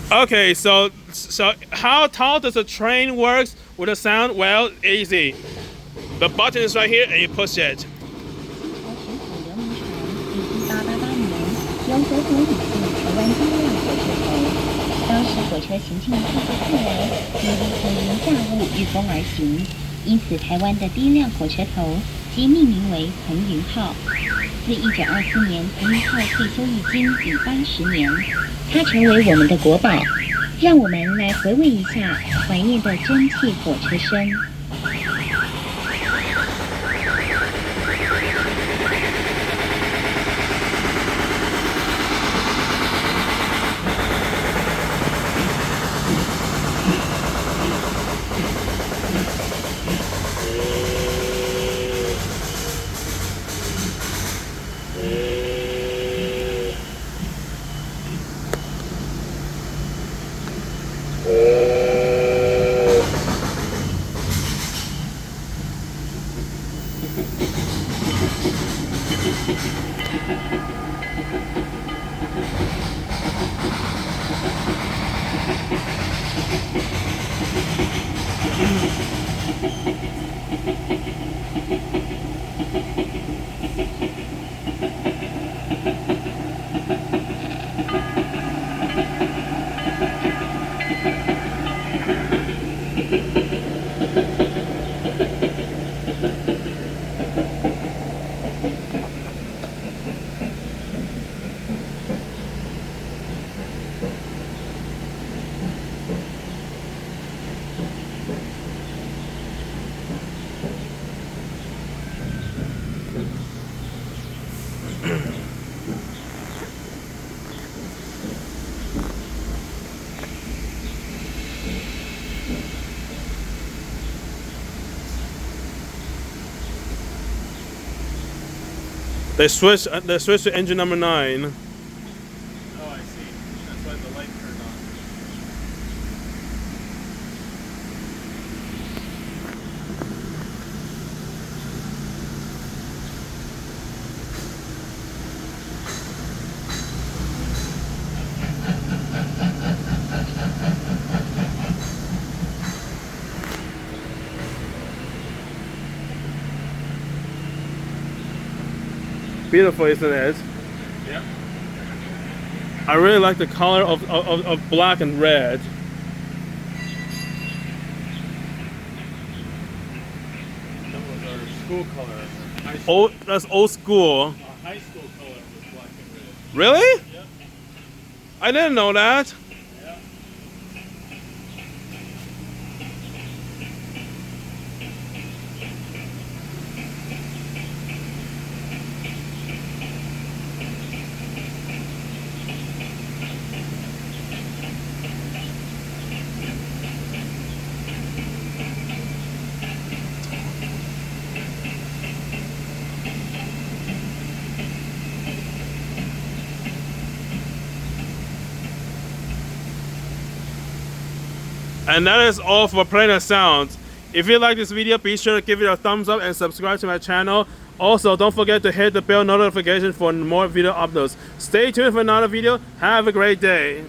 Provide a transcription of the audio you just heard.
Okay, so how tall does the train works with the sound? Well, easy. The button is right here, and you push it. 由德国引进台湾第一辆火车头，当时火车行进的速度快来，几乎可凌驾雾御风而行，因此台湾的第一辆火车头即命名为腾云号。自1924年腾云号退休一经已80年，它成为我们的国宝。让我们来回味一下怀念的蒸汽火车声。They switched to engine number 9. Oh, I see. That's why the light turned on. Beautiful, isn't it? Yeah. I really like the color of black and red. That was our school color. High school, Old, that's old school. high school color was black and red. Really? Yep. I didn't know that. Yeah. And that is all for Planet Sounds. If you like this video, be sure to give it a thumbs up and subscribe to my channel. Also, don't forget to hit the bell notification for more video uploads. Stay tuned for another video. Have a great day.